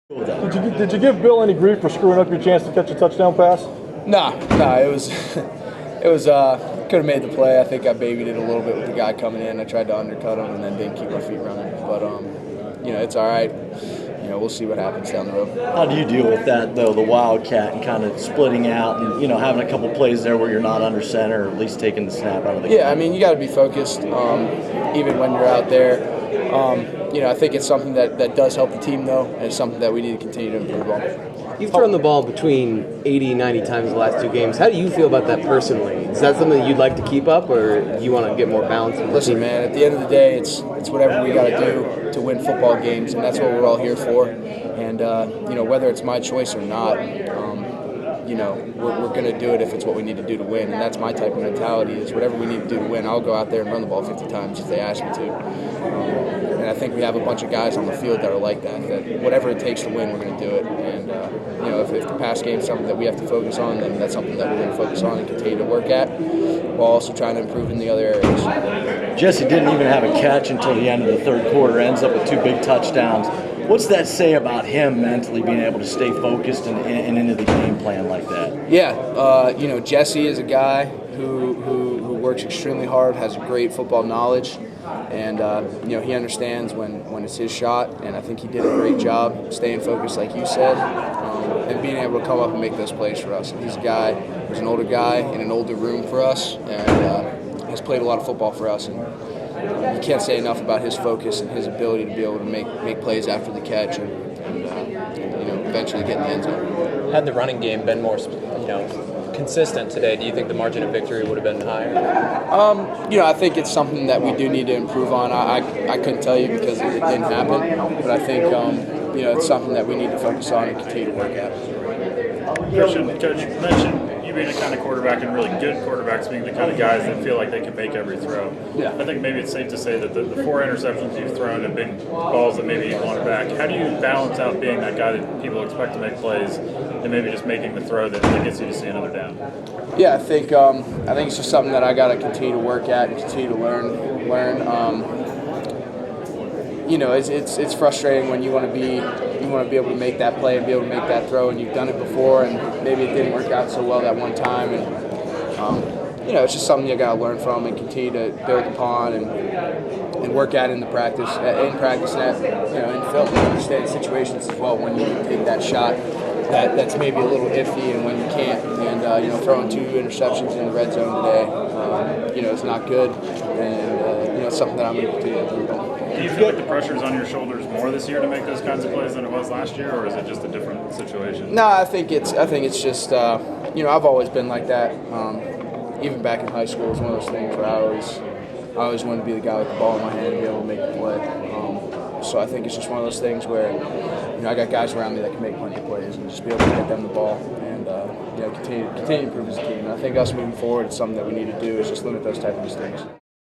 Did you give Bill any grief for screwing up your chance to catch a touchdown pass? Nah, it was could have made the play. I think I babied it a little bit with the guy coming in. I tried to undercut him and then didn't keep my feet running. But it's all right. We'll see what happens down the road. How do you deal with that though, the wildcat, and kind of splitting out and having a couple plays there where you're not under center, or at least taking the snap out of the game? Yeah, I mean, you got to be focused even when you're out there. I think it's something that does help the team, though, and it's something that we need to continue to improve on. You've thrown the ball between 80 and 90 times the last two games. How do you feel about that personally? Is that something that you'd like to keep up, or you want to get more balance? Listen, man, at the end of the day, it's whatever we got to do to win football games, and that's what we're all here for. And, whether it's my choice or not, we're going to do it if it's what we need to do to win. And that's my type of mentality, is whatever we need to do to win, I'll go out there and run the ball 50 times if they ask me to. And I think we have a bunch of guys on the field that are like that whatever it takes to win, we're going to do it. And, if the pass game is something that we have to focus on, then that's something that we're going to focus on and continue to work at, while also trying to improve in the other areas. Jesse didn't even have a catch until the end of the third quarter, ends up with 2 big touchdowns. What's that say about him mentally, being able to stay focused and into the game plan like that? Yeah, Jesse is a guy who works extremely hard, has great football knowledge, and he understands when it's his shot, and I think he did a great job staying focused, like you said, and being able to come up and make those plays for us. And he's a guy who's an older guy in an older room for us, and has played a lot of football for us. And you can't say enough about his focus and his ability to be able to make plays after the catch and eventually get in the end zone. Had the running game been more consistent today, do you think the margin of victory would have been higher? I think it's something that we do need to improve on. I couldn't tell you because it didn't happen, but I think it's something that we need to focus on and continue to work at. Christian, Coach, you mentioned you being the kind of quarterback and really good quarterbacks being the kind of guys that feel like they can make every throw. Yeah. I think maybe it's safe to say that the 4 interceptions you've thrown have been balls that maybe you want back. How do you balance out being that guy that people expect to make plays and maybe just making the throw that gets you to see another down? Yeah, I think it's just something that I got to continue to work at and continue to learn. It's frustrating when you want to be able to make that play and be able to make that throw, and you've done it before, and maybe it didn't work out so well that one time, and it's just something you got to learn from and continue to build upon and work at in practice and in film, and understand situations as well when you can take that shot that's maybe a little iffy and when you can't, and throwing 2 interceptions in the red zone today, it's not good, and it's something that I'm going to continue to improve on. Do you feel like the pressure's on your shoulders more this year to make those kinds of plays than it was last year, or is it just a different situation? No, I think it's just I've always been like that. Even back in high school, it's one of those things where I always wanted to be the guy with the ball in my hand and be able to make the play. So I think it's just one of those things where I got guys around me that can make plenty of plays and just be able to get them the ball and continue to improve as a team. And I think us moving forward, it's something that we need to do is just limit those type of mistakes.